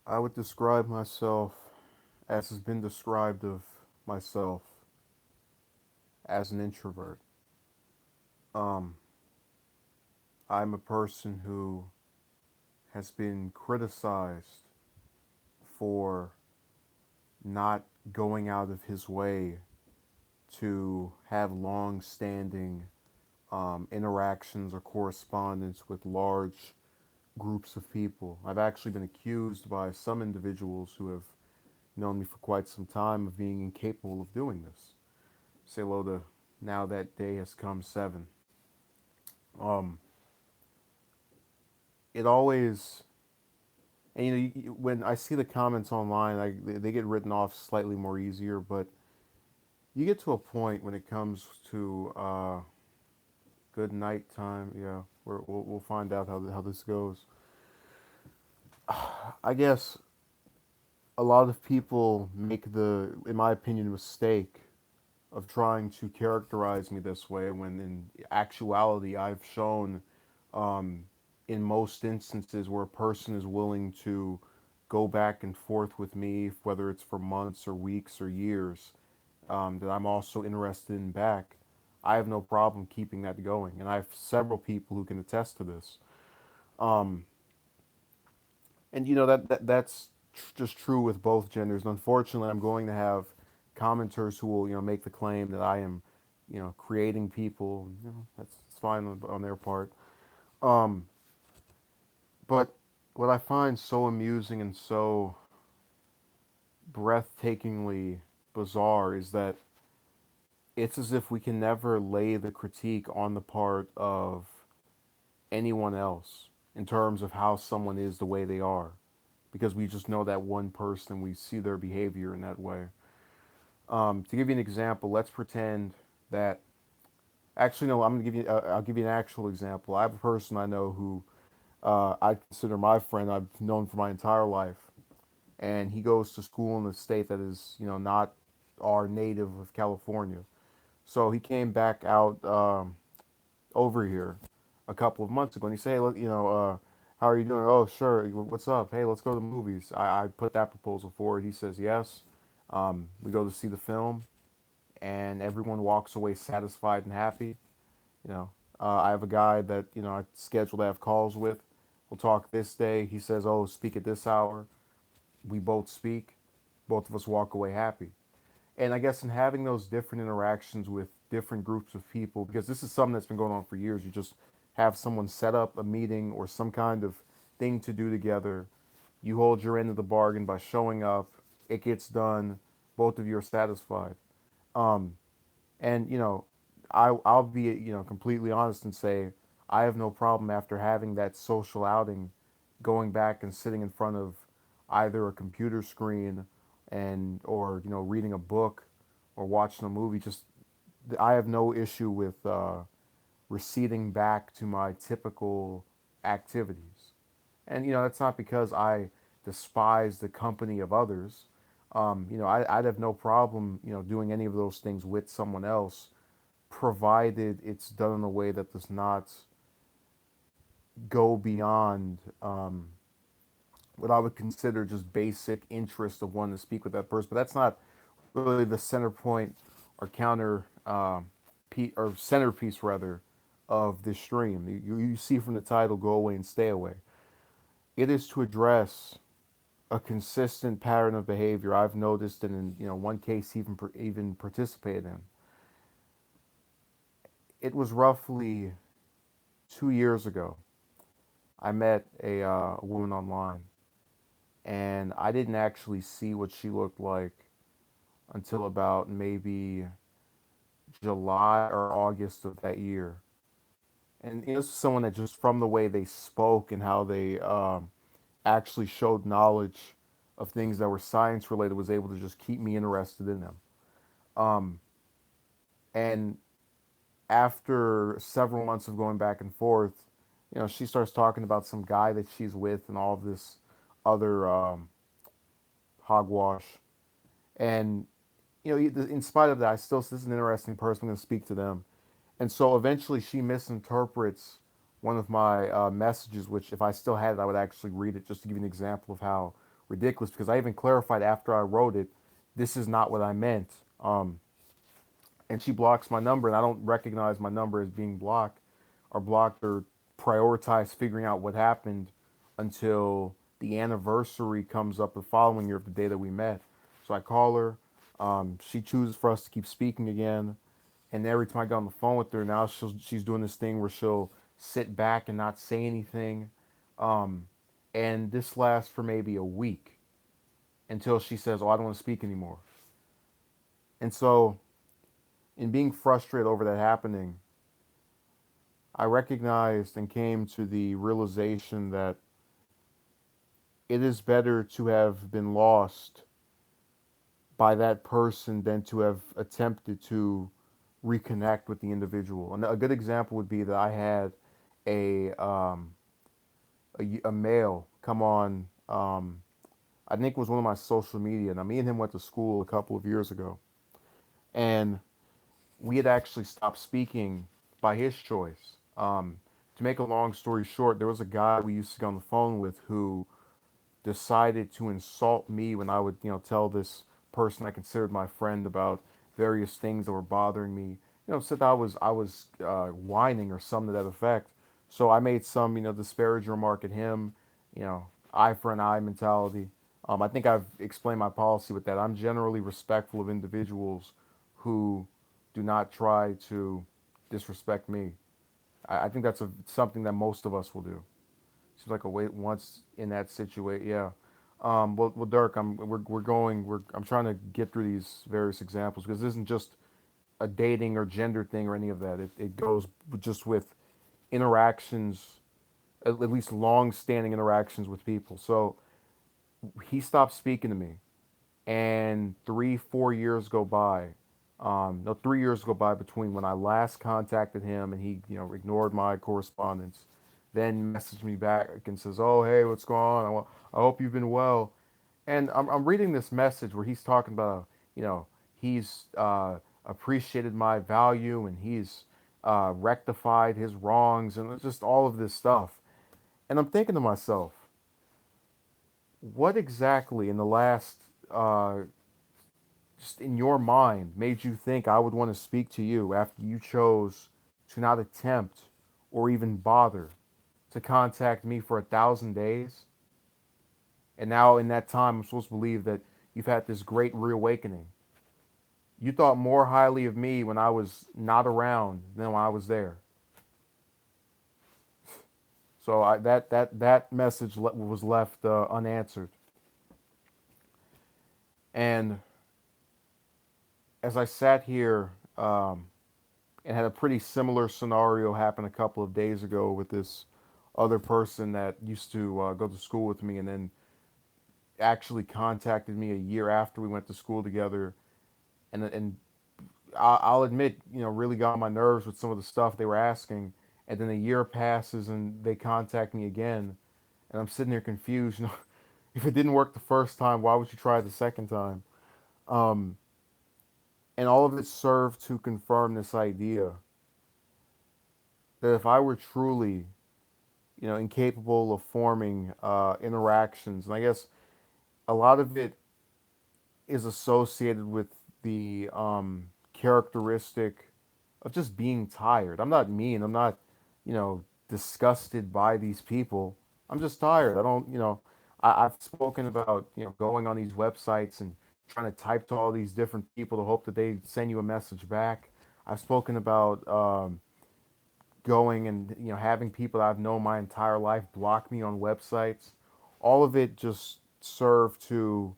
I would describe myself as has been described of myself as an introvert. Um, I'm a person who has been criticized for not going out of his way to have long standing interactions or correspondence with large groups of people. I've actually been accused by some individuals who have known me for quite some time of being incapable of doing this. Say hello to Now That Day Has Come 7. Um, it always, and when I see the comments online, they get written off slightly more easier, but you get to a point when it comes to good night time. Yeah, we'll find out how this goes. I guess a lot of people make in my opinion, mistake of trying to characterize me this way when in actuality I've shown um, in most instances where a person is willing to go back and forth with me, whether it's for months or weeks or years, that I'm also interested in back. I have no problem keeping that going, and I have several people who can attest to this. Um, and that's just true with both genders. And unfortunately, I'm going to have commenters who will make the claim that I am creating people. That's fine on their part. Um, but what I find so amusing and so breathtakingly bizarre is that it's as if we can never lay the critique on the part of anyone else in terms of how someone is the way they are, because we just know that one person, we see their behavior in that way. To give you an example, let's pretend that actually no, I'll give you an actual example. I have a person I know who I consider my friend. I've known for my entire life, and he goes to school in a state that is not our native of California. So he came back out over here a couple of months ago, and he said, "Hey, look, how are you doing? Oh, sure. What's up? Hey, let's go to the movies." I put that proposal forward. He says yes. We go to see the film, and everyone walks away satisfied and happy. I have a guy that I scheduled to have calls with. We'll talk this day. He says, "Oh, speak at this hour." We both speak. Both of us walk away happy. And I guess in having those different interactions with different groups of people, because this is something that's been going on for years, you just have someone set up a meeting or some kind of thing to do together. You hold your end of the bargain by showing up. It gets done. Both of you are satisfied. Um, and I'll be completely honest and say I have no problem after having that social outing, going back and sitting in front of either a computer screen and or reading a book or watching a movie. Just I have no issue with receding back to my typical activities. And that's not because I despise the company of others. I'd have no problem doing any of those things with someone else, provided it's done in a way that does not go beyond what I would consider just basic interest of wanting to speak with that person. But that's not really the center point or or centerpiece rather of this stream. You see from the title, "Go Away and Stay Away." It is to address a consistent pattern of behavior I've noticed, and in one case even participated in. It was roughly 2 years ago. I met a woman online, and I didn't actually see what she looked like until about maybe July or August of that year. And this is someone that just from the way they spoke and how they actually showed knowledge of things that were science related was able to just keep me interested in them. Um, and after several months of going back and forth, she starts talking about some guy that she's with and all of this other hogwash. And in spite of that, I still this is an interesting person. I'm going to speak to them. And so eventually, she misinterprets one of my messages, which if I still had it, I would actually read it just to give you an example of how ridiculous because I even clarified after I wrote it, this is not what I meant. And she blocks my number, and I don't recognize my number as being blocked or prioritize figuring out what happened until the anniversary comes up the following year of the day that we met. So I call her. She chooses for us to keep speaking again. And every time I get on the phone with her, now she's doing this thing where she'll sit back and not say anything. Um, and this lasts for maybe a week until she says, "Oh, I don't want to speak anymore." And so, in being frustrated over that happening, I recognized and came to the realization that it is better to have been lost by that person than to have attempted to reconnect with the individual. And a good example would be that I had a a male come on. I think it was one of my social media. Now, me and him went to school a couple of years ago, and we had actually stopped speaking by his choice. To make a long story short, there was a guy we used to get on the phone with who decided to insult me when I would, tell this person I considered my friend about various things that were bothering me. Said that I was whining or something to that effect. So I made some, disparaging remark at him, eye for an eye mentality. I think I've explained my policy with that. I'm generally respectful of individuals who do not try to disrespect me. I think that's something that most of us will do. Seems like a wait once in that situation. Yeah. Well, Dirk, I'm trying to get through these various examples because this isn't just a dating or gender thing or any of that. It goes just with interactions, at least long-standing interactions with people. So he stopped speaking to me, and 3 4 years go by. No, 3 years go by between when I last contacted him and he, ignored my correspondence, then messaged me back and says, "Oh, hey, what's going on? I hope you've been well." And I'm reading this message where he's talking about, he's appreciated my value and he's rectified his wrongs and just all of this stuff. And I'm thinking to myself, what exactly in the last uh, just in your mind made you think I would want to speak to you after you chose to not attempt or even bother to contact me for 1,000 days? And now in that time, I'm supposed to believe that you've had this great reawakening. You thought more highly of me when I was not around than when I was there. So that message was left unanswered. And as I sat here and had a pretty similar scenario happen a couple of days ago with this other person that used to go to school with me and then actually contacted me a year after we went to school together. And I'll admit, really got on my nerves with some of the stuff they were asking. And then a year passes and they contact me again. And I'm sitting there confused. If it didn't work the first time, why would you try it the second time? Um, and all of it served to confirm this idea that if I were truly, incapable of forming interactions, and I guess a lot of it is associated with the characteristic of just being tired. I'm not mean. I'm not, disgusted by these people. I'm just tired. I don't, I've spoken about, going on these websites and trying to type to all these different people to hope that they send you a message back. I've spoken about going and, having people that I've known my entire life block me on websites. All of it just served to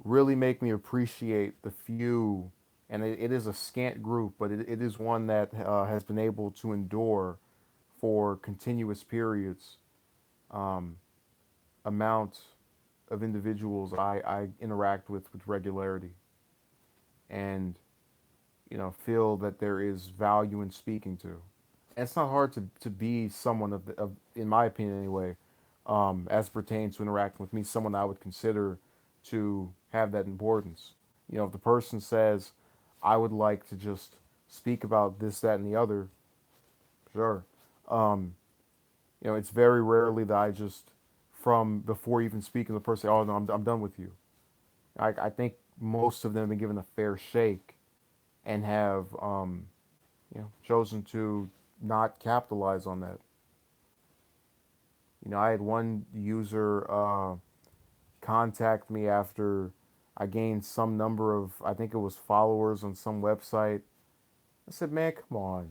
really make me appreciate the few, and it is a scant group, but it is one that has been able to endure for continuous periods, um, amount of individuals I interact with regularity and, feel that there is value in speaking to. And it's not hard to be someone in my opinion anyway, as pertains to interacting with me, someone I would consider to have that importance. If the person says, I would like to just speak about this, that, and the other, sure. Um, it's very rarely that I just from before even speaking to the person. Oh no, I'm done with you. I think most of them have been given a fair shake and have chosen to not capitalize on that. I had one user contact me after I gained some number of, I think it was followers on some website. I said, man, come on.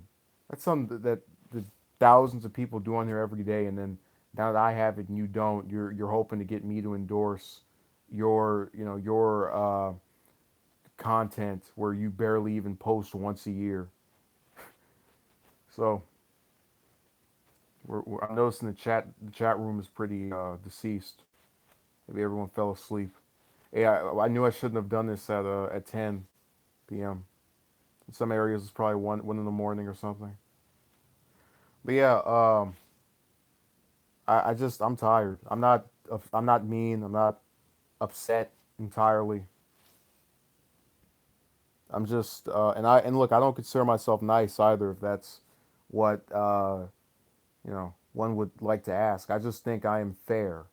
That's something that the thousands of people do on here every day, and then now that I have it and you don't, you're hoping to get me to endorse your content where you barely even post once a year. So I'm noticing the chat room is pretty deceased. Maybe everyone fell asleep. Yeah, I knew I shouldn't have done this at 10 p.m. In some areas, it's probably one in the morning or something. But yeah, I'm tired. I'm not mean. I'm not upset entirely. I'm just and look, I don't consider myself nice either. If that's what one would like to ask, I just think I am fair.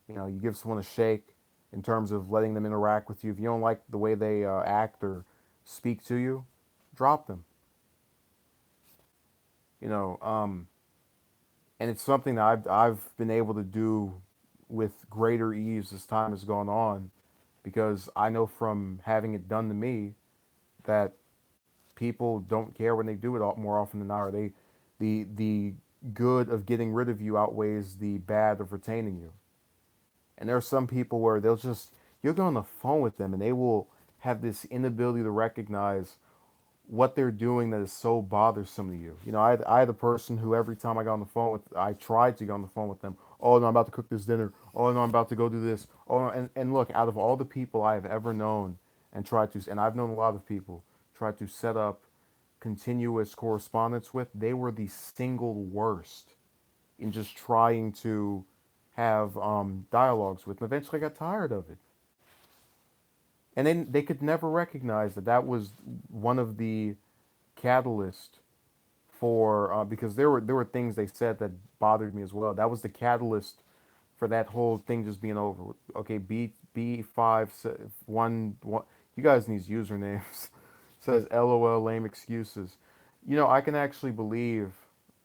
You give someone a shake in terms of letting them interact with you. If you don't like the way they act or speak to you, drop them. You know, and it's something that I've been able to do with greater ease as time has gone on, because I know from having it done to me that people don't care when they do it more often than not. Or the good of getting rid of you outweighs the bad of retaining you. And there are some people where you'll get on the phone with them and they will have this inability to recognize what they're doing that is so bothersome to you. I had a person who every time I tried to get on the phone with them. Oh no, I'm about to cook this dinner. Oh no, I'm about to go do this. Oh no, and look, out of all the people I have ever known and I've known a lot of people, tried to set up continuous correspondence with, they were the single worst in just trying to have dialogues with. And eventually, I got tired of it, and then they could never recognize that was one of the catalyst for because there were things they said that bothered me as well. That was the catalyst for that whole thing just being over. Okay, B51 you guys need usernames. Says LOL lame excuses. I can actually believe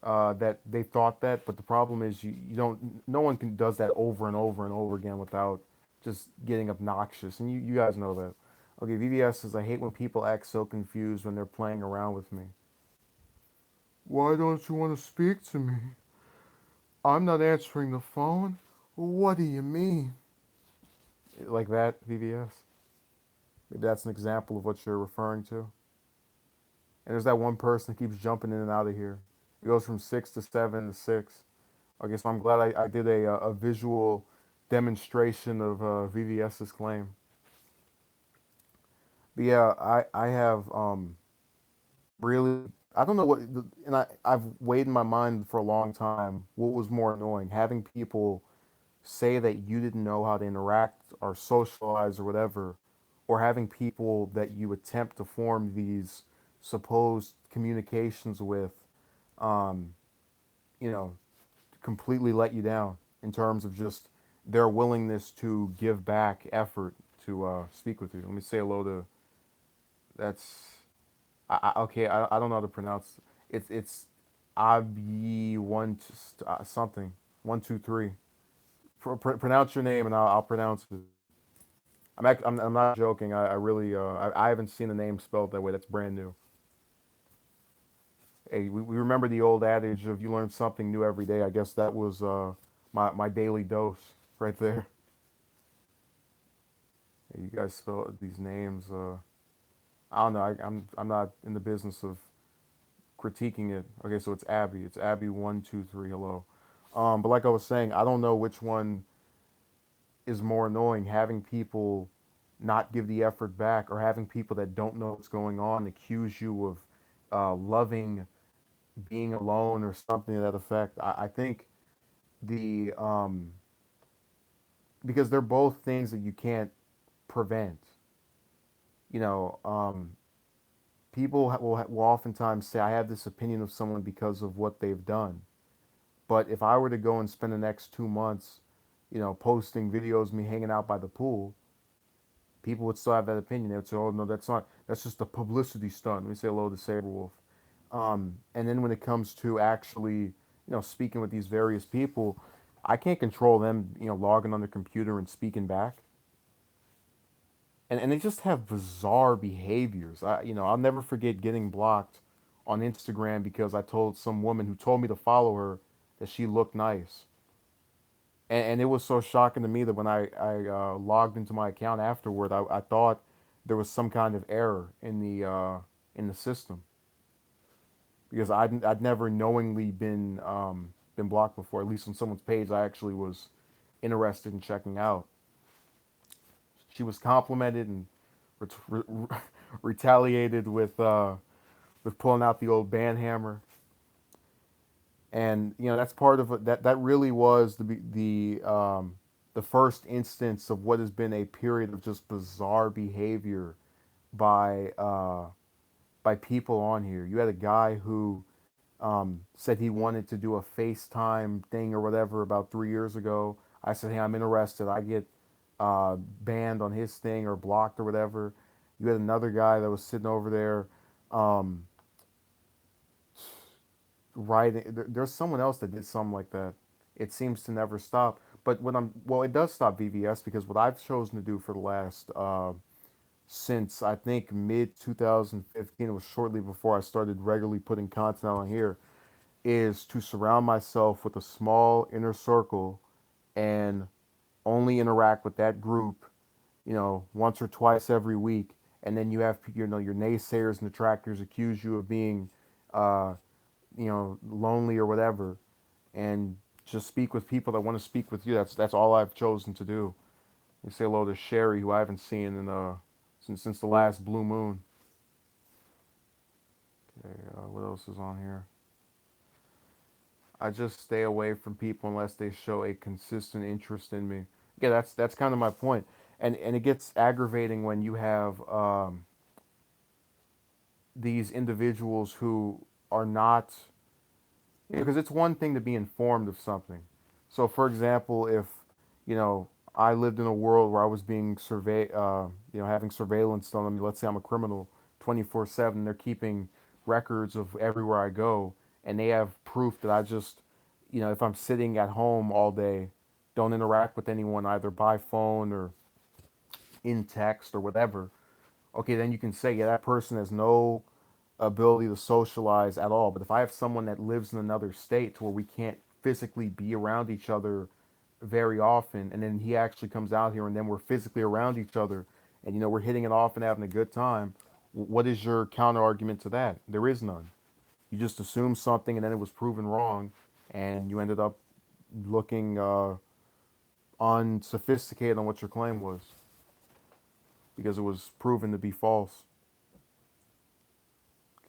that they thought that, but the problem is you don't. No one can does that over and over and over again without just getting obnoxious, and you guys know that. Okay, VVS says I hate when people act so confused when they're playing around with me. Why don't you want to speak to me? I'm not answering the phone. What do you mean? Like that, VVS? Maybe that's an example of what you're referring to. And there's that one person that keeps jumping in and out of here. It goes from 6 to 7 to 6. Okay, so I'm glad I did a visual demonstration of VVS's claim. But yeah, I have really, I don't know and I've weighed in my mind for a long time what was more annoying, having people say that you didn't know how to interact or socialize or whatever, or having people that you attempt to form these supposed communications with, um, you know, completely let you down in terms of just their willingness to give back effort to speak with you. Let me say hello to that's okay. I don't know how to pronounce it's Abi something 1 2 3. Pronounce your name and I'll pronounce it. I'm not joking. I really I haven't seen the name spelled that way. That's brand new. Hey, we remember the old adage of you learn something new every day. I guess that was my daily dose right there. Hey, you guys spell these names. I don't know. I'm not in the business of critiquing it. Okay, so it's Abby. It's Abby 1 2 3. Hello. But like I was saying, I don't know which one is more annoying, having people not give the effort back, or having people that don't know what's going on accuse you of loving being alone or something to that effect. I think the because they're both things that you can't prevent. You know, people will oftentimes say, I have this opinion of someone because of what they've done. But if I were to go and spend the next 2 months posting videos of me hanging out by the pool, people would still have that opinion. They would say, "Oh no, that's not. That's just a publicity stunt." We say hello to Saberwolf. And then when it comes to actually, speaking with these various people, I can't control them, logging on their computer and speaking back. And they just have bizarre behaviors. I'll never forget getting blocked on Instagram because I told some woman who told me to follow her that she looked nice. And it was so shocking to me that when I logged into my account afterward, I thought there was some kind of error in the system because I'd never knowingly been blocked before. At least on someone's page, I actually was interested in checking out. She was complimented and retaliated with pulling out the old band hammer, and that's part of it. That really was the first instance of what has been a period of just bizarre behavior by by people on here. You had a guy who said he wanted to do a FaceTime thing or whatever about 3 years ago. I said, hey, I'm interested. I get banned on his thing or blocked or whatever. You had another guy that was sitting over there um, writing. There's someone else that did something like that. It seems to never stop. But it does stop VVS because what I've chosen to do for the last since I think mid 2015, it was shortly before I started regularly putting content on here, is to surround myself with a small inner circle and only interact with that group, once or twice every week. And then you have, your naysayers and detractors accuse you of being, uh, lonely or whatever, and just speak with people that want to speak with you. That's all I've chosen to do. You say hello to Sherry, who I haven't seen in since the last blue moon. Okay, what else is on here? I just stay away from people unless they show a consistent interest in me. Yeah, that's kind of my point. And it gets aggravating when you have these individuals who are not, because it's one thing to be informed of something. So, for example, if you know I lived in a world where I was being having surveillance on me. Let's say I'm a criminal, 24/7. They're keeping records of everywhere I go, and they have proof that I just, if I'm sitting at home all day, don't interact with anyone either by phone or in text or whatever. Okay, then you can say, yeah, that person has no ability to socialize at all. But if I have someone that lives in another state to where we can't physically be around each other very often, and then he actually comes out here and then we're physically around each other and we're hitting it off and having a good time, what is your counter argument to that? There is none. You just assumed something and then it was proven wrong, and you ended up looking unsophisticated on what your claim was because it was proven to be false.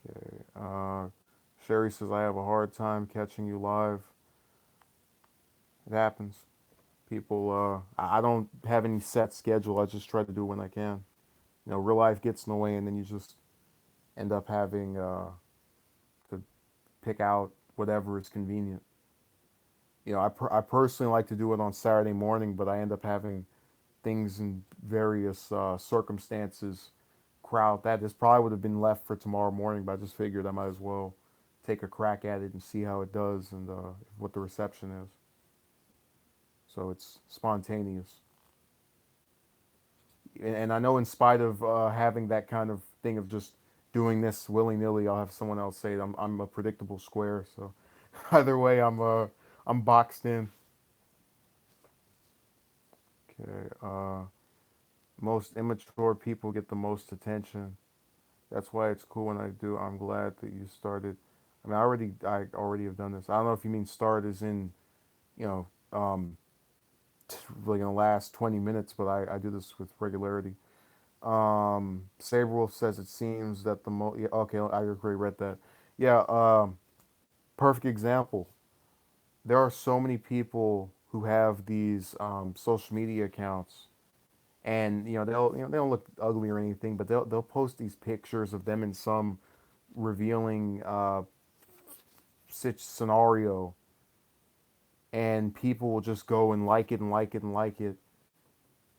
Okay. Sherry says, I have a hard time catching you live. It happens. People, I don't have any set schedule. I just try to do it when I can. Real life gets in the way, and then you just end up having to pick out whatever is convenient. I personally like to do it on Saturday morning, but I end up having things in various circumstances crowd that. This probably would have been left for tomorrow morning, but I just figured I might as well take a crack at it and see how it does and what the reception is. So it's spontaneous. And I know in spite of having that kind of thing of just doing this willy nilly, I'll have someone else say I'm a predictable square. So either way, I'm boxed in. Okay. Most immature people get the most attention. That's why it's cool when I do. I'm glad that you started. I mean, I already have done this. I don't know if you mean start as in, you know, like in the last 20 minutes, but I do this with regularity. Saberwolf says it seems that yeah, okay, I agree, read that. Yeah, perfect example. There are so many people who have these social media accounts, and they don't look ugly or anything, but they'll post these pictures of them in some revealing scenario, and people will just go and like it and like it and like it,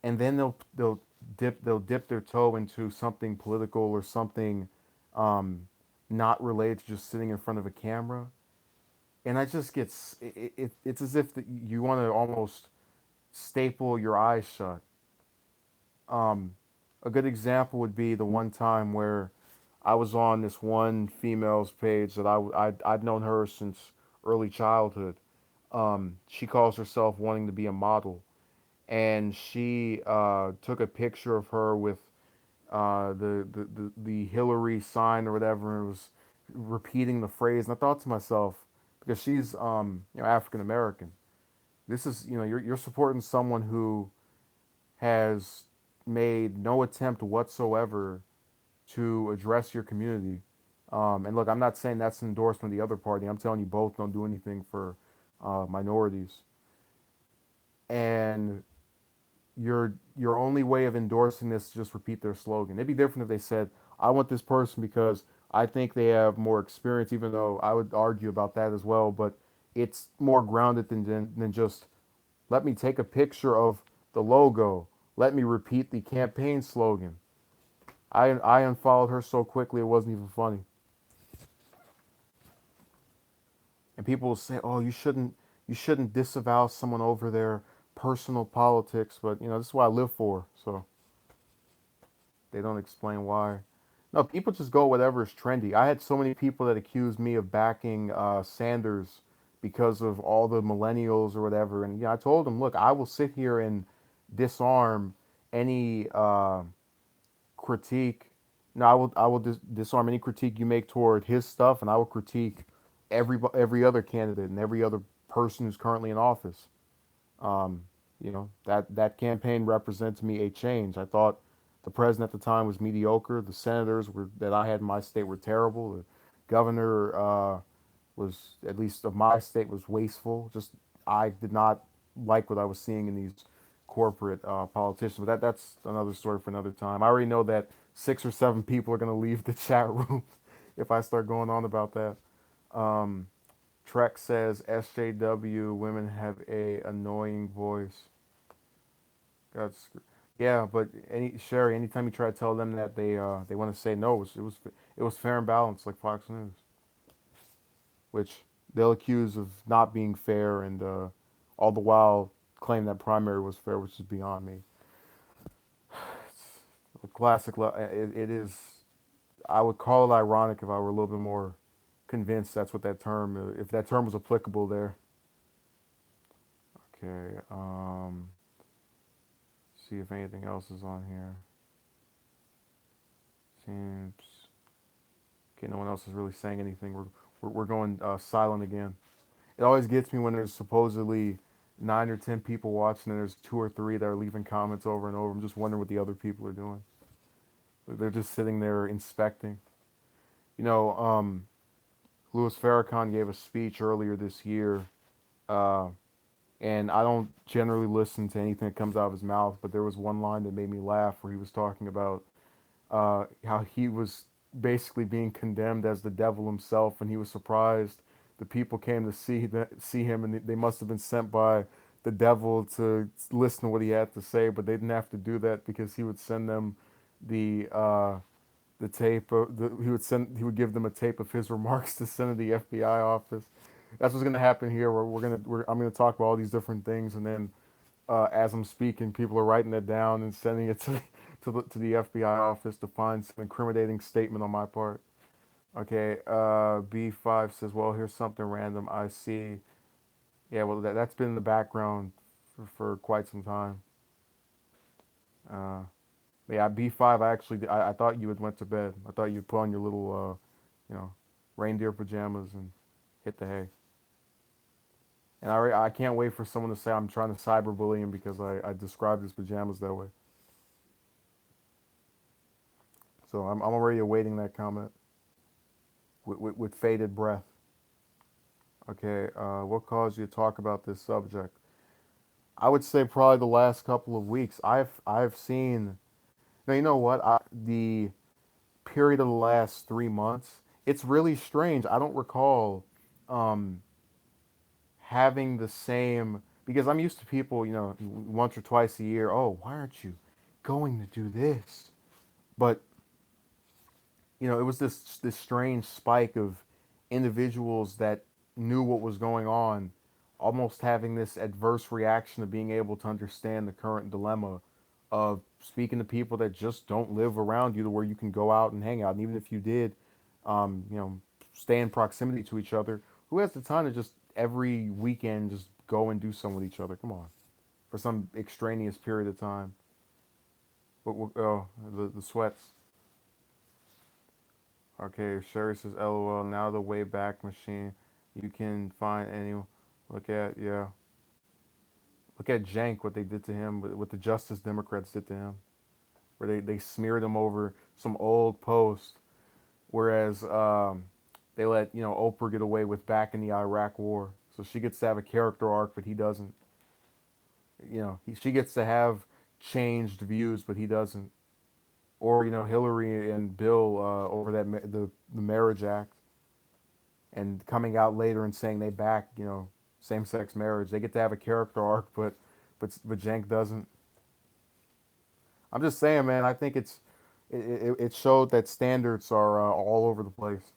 and then they'll dip their toe into something political or something um, not related to just sitting in front of a camera, and I just it's as if that you want to almost staple your eyes shut. Um, a good example would be the one time where I was on this one female's page that I'd known her since early childhood. She calls herself wanting to be a model, and she took a picture of her with the Hillary sign or whatever, and was repeating the phrase. And I thought to myself, because she's African American, this is you're supporting someone who has made no attempt whatsoever to address your community. And look, I'm not saying that's an endorsement of the other party. I'm telling you both don't do anything for minorities. And your only way of endorsing this is just repeat their slogan. It'd be different if they said, "I want this person because I think they have more experience," even though I would argue about that as well. But it's more grounded than just let me take a picture of the logo. Let me repeat the campaign slogan. I unfollowed her so quickly it wasn't even funny. And people will say, "Oh, you shouldn't disavow someone over their personal politics," but this is what I live for. So they don't explain why. No, people just go whatever is trendy. I had so many people that accused me of backing Sanders because of all the millennials or whatever, and I told them, look, I will sit here and disarm any critique. No, I will disarm any critique you make toward his stuff, and I will critique every other candidate and every other person who's currently in office. Um, that campaign represents me a change. I thought the president at the time was mediocre. The senators that I had in my state were terrible. The governor was, at least of my state, was wasteful. Just I did not like what I was seeing in these corporate politicians. But that's another story for another time. I already know that 6 or 7 people are going to leave the chat room if I start going on about that. Um, Trek says SJW women have a annoying voice. That's yeah, but anytime you try to tell them that they want to say no, it was fair and balanced like Fox News, which they'll accuse of not being fair and all the while claim that primary was fair, which is beyond me. It's a classic. It is. I would call it ironic if I were a little bit more convinced that's what that term, if that term was applicable there. Okay. See if anything else is on here. Seems okay. No one else is really saying anything. We're going silent again. It always gets me when there's supposedly 9 or 10 people watching, and there's 2 or 3 that are leaving comments over and over. I'm just wondering what the other people are doing. They're just sitting there inspecting. You know, Louis Farrakhan gave a speech earlier this year, uh, and I don't generally listen to anything that comes out of his mouth, but there was one line that made me laugh where he was talking about how he was basically being condemned as the devil himself, and he was surprised the people came to see him, and they must have been sent by the devil to listen to what he had to say, but they didn't have to do that because he would send them the tape. He would give them a tape of his remarks to send to the FBI office. That's what's gonna happen here. I'm gonna talk about all these different things, and then as I'm speaking, people are writing it down and sending it to the FBI office to find some incriminating statement on my part. Okay, B5 says, well, here's something random. I see. Yeah, well, that's been in the background for quite some time. Uh, yeah, B5, I thought you had went to bed. I thought you'd put on your little, reindeer pajamas and hit the hay. And I can't wait for someone to say I'm trying to cyberbully him because I described his pajamas that way. So I'm already awaiting that comment with faded breath. Okay, what caused you to talk about this subject? I would say probably the last couple of weeks. I've seen. Now you know what? The period of the last 3 months. It's really strange. I don't recall um, having the same, because I'm used to people, once or twice a year, oh, why aren't you going to do this? But it was this strange spike of individuals that knew what was going on, almost having this adverse reaction of being able to understand the current dilemma of speaking to people that just don't live around you to where you can go out and hang out. And even if you did, you know, stay in proximity to each other, who has the time to just every weekend just go and do something with each other? Come on, for some extraneous period of time. Oh, the sweats. Okay, Sherry says, LOL, now the Wayback Machine. You can find any. Look at, yeah. Look at Jank, what they did to him, what the Justice Democrats did to him, where they smeared him over some old post, whereas they let, Oprah get away with back in the Iraq War. So she gets to have a character arc, but he doesn't. She gets to have changed views, but he doesn't. Or, Hillary and Bill over the Marriage Act, and coming out later and saying they back, same-sex marriage. They get to have a character arc, but Cenk doesn't. I'm just saying, man. I think it showed that standards are all over the place.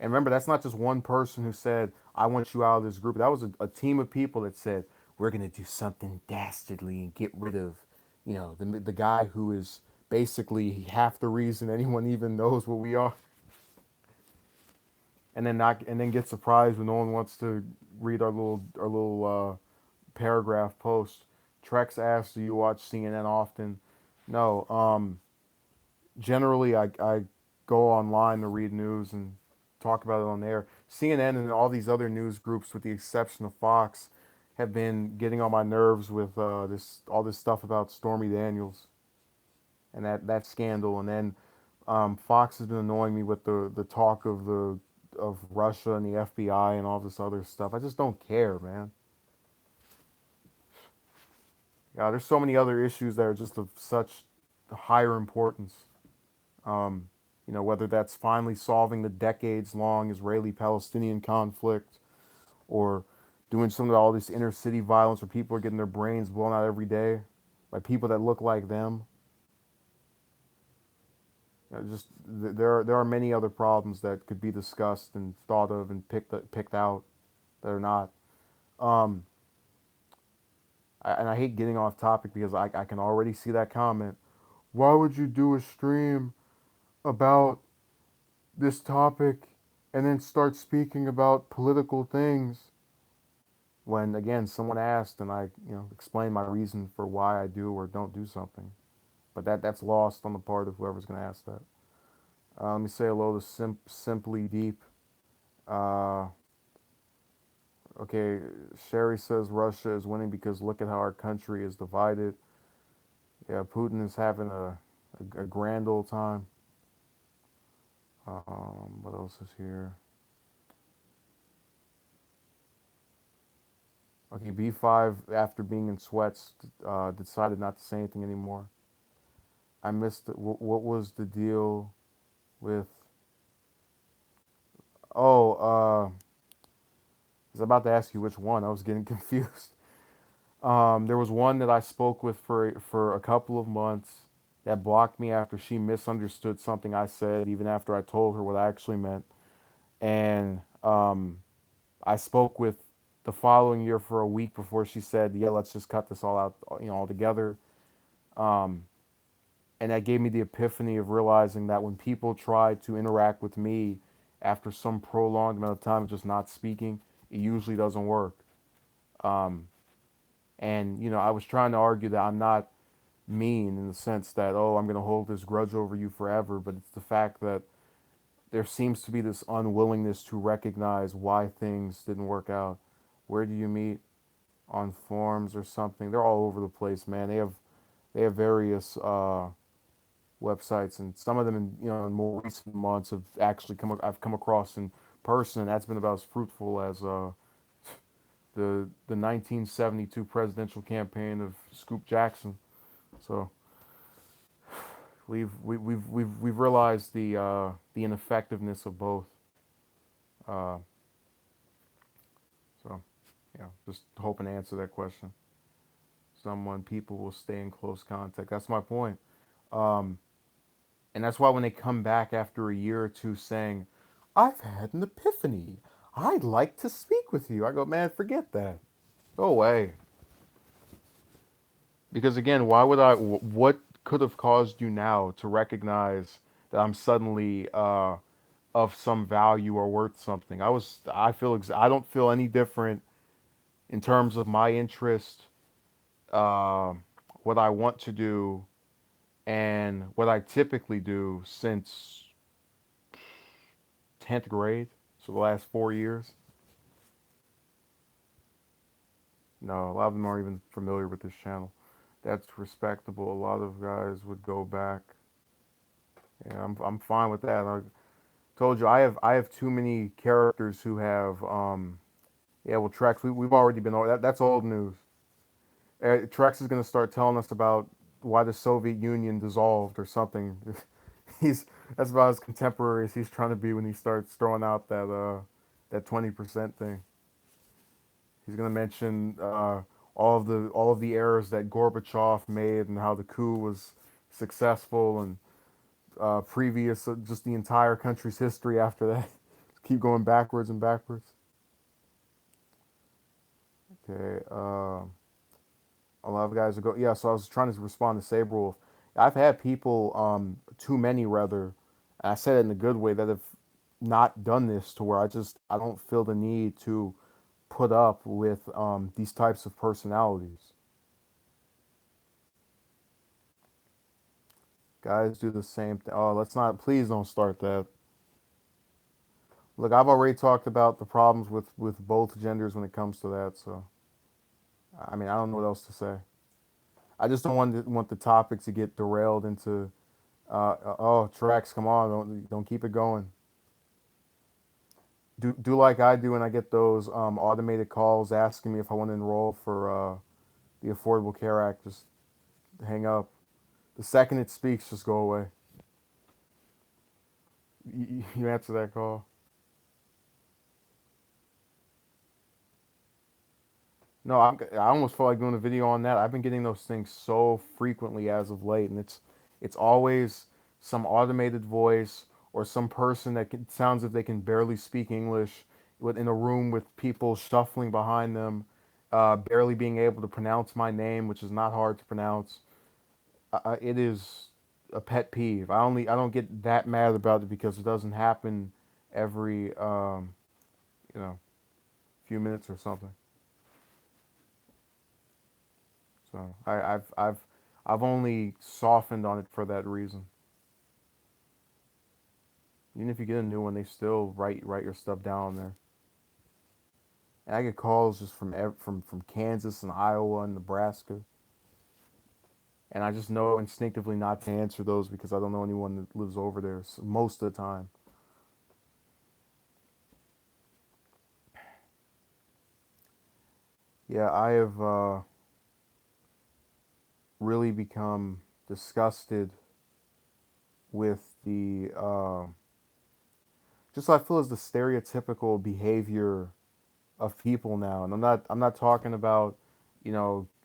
And remember, that's not just one person who said, "I want you out of this group." That was a team of people that said, "We're gonna do something dastardly and get rid of, the guy who is basically half the reason anyone even knows what we are." And then get surprised when no one wants to read our little paragraph post. Trex asks, "Do you watch CNN often?" No. Generally, I go online to read news and talk about it on air. CNN and all these other news groups, with the exception of Fox, have been getting on my nerves with this stuff about Stormy Daniels and that scandal. And then Fox has been annoying me with the talk of Russia and the FBI and all this other stuff. I just don't care, man. Yeah, there's so many other issues that are just of such higher importance. Um, whether that's finally solving the decades-long Israeli-Palestinian conflict, or doing some of all this inner-city violence where people are getting their brains blown out every day by people that look like them. Just there are many other problems that could be discussed and thought of and picked out that are not. Um, and I hate getting off topic because I can already see that comment. Why would you do a stream about this topic and then start speaking about political things? When again someone asked and I explain my reason for why I do or don't do something, but that's lost on the part of whoever's going to ask that. Let me say hello to Simply Deep. uh, okay, Sherry says Russia is winning because look at how our country is divided. Yeah, Putin is having a grand old time. What else is here? Okay, B5, after being in sweats, decided not to say anything anymore. I missed it. What was the deal with? Oh, I was about to ask you which one. I was getting confused. There was one that I spoke with for a couple of months that blocked me after she misunderstood something I said, even after I told her what I actually meant. And I spoke with the following year for a week before she said, "Yeah, let's just cut this all out, altogether." Um, and that gave me the epiphany of realizing that when people try to interact with me after some prolonged amount of time of just not speaking, it usually doesn't work. Um, and I was trying to argue that I'm not mean in the sense that, oh, I'm going to hold this grudge over you forever, but it's the fact that there seems to be this unwillingness to recognize why things didn't work out. Where do you meet? On forums or something? They're all over the place, man. They have various websites, and some of them in more recent months have actually I've come across in person, and that's been about as fruitful as the 1972 presidential campaign of Scoop Jackson. So we've realized the ineffectiveness of both. Uh, just hoping to answer that question. Someone people will stay in close contact. That's my point. Um, and that's why when they come back after a year or two saying, "I've had an epiphany. I'd like to speak with you," I go, "Man, forget that. Go away." Because again, why would I? What could have caused you now to recognize that I'm suddenly of some value or worth something? I don't feel any different in terms of my interest, uh, what I want to do, and what I typically do since 10th grade. So the last 4 years. No, a lot of them aren't even familiar with this channel. That's respectable. A lot of guys would go back. Yeah, I'm fine with that. I told you I have too many characters who have yeah, well, Trex, we've already been over that. That's old news. Trex is going to start telling us about why the Soviet Union dissolved or something. He's That's about as contemporary as he's trying to be when he starts throwing out that 20% thing. He's going to mention all of the errors that Gorbachev made and how the coup was successful and previous just the entire country's history after that. Keep going backwards and backwards. Okay. A lot of guys are go. Yeah. So I was trying to respond to Sabre Wolf. I've had people, too many rather, and I said it in a good way, that have not done this to where I don't feel the need to put up with these types of personalities. Guys do the same thing. Oh, let's not. Please don't start that. Look, I've already talked about the problems with both genders when it comes to that. So I mean, I don't know what else to say. I just don't want the topic to get derailed into oh, Trex, come on, don't keep it going. Do like I do when I get those automated calls asking me if I want to enroll for the Affordable Care Act. Just hang up. The second it speaks, just go away. You answer that call. No, I almost feel like doing a video on that. I've been getting those things so frequently as of late, and it's always some automated voice or some person that sounds as if they can barely speak English, in a room with people shuffling behind them, barely being able to pronounce my name, which is not hard to pronounce. It is a pet peeve. I don't get that mad about it because it doesn't happen every you know few minutes or something. So I've only softened on it for that reason. Even if you get a new one, they still write your stuff down there. And I get calls just from Kansas and Iowa and Nebraska, and I just know instinctively not to answer those because I don't know anyone that lives over there most of the time. Yeah, I have really become disgusted with the just I feel as the stereotypical behavior of people now, and I'm not talking about,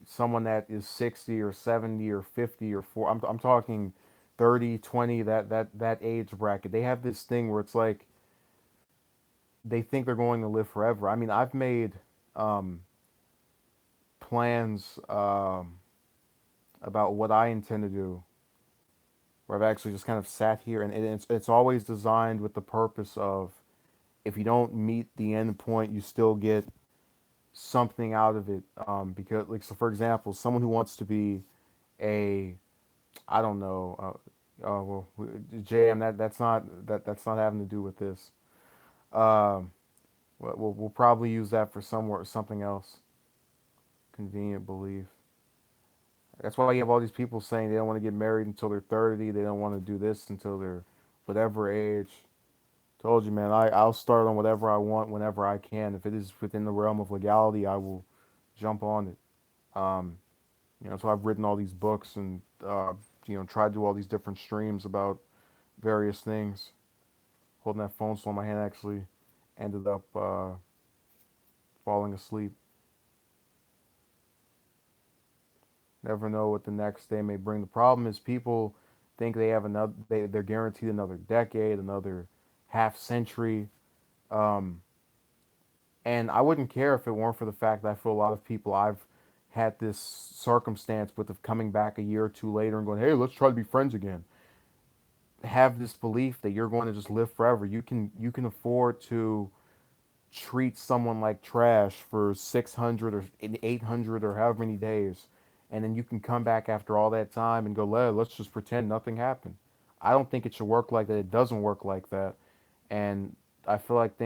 someone that is 60 or 70 or 50 or 4. I'm talking 30, 20, that age bracket. They have this thing where it's like they think they're going to live forever. I mean, I've made um, plans about what I intend to do, where I've actually just kind of sat here, and it's always designed with the purpose of, if you don't meet the end point, you still get something out of it. Because, like, so for example, someone who wants to be a, I don't know, well, JM, that's not having to do with this. Um, we'll probably use that for something else. Convenient belief. That's why you have all these people saying they don't want to get married until they're 30. They don't want to do this until they're whatever age. Told you, man. I'll start on whatever I want whenever I can. If it is within the realm of legality, I will jump on it. Um, so I've written all these books and tried to do all these different streams about various things. Holding that phone so in my hand, actually ended up falling asleep. Never know what the next day may bring. The problem is people think they have another, they're guaranteed another decade, another half century. Um, and I wouldn't care if it weren't for the fact that I feel a lot of people I've had this circumstance with of coming back a year or two later and going, hey, let's try to be friends again. Have this belief that you're going to just live forever. You can afford to treat someone like trash for 600 or 800 or however many days, and then you can come back after all that time and go, let's just pretend nothing happened. I don't think it should work like that. It doesn't work like that. And I feel like things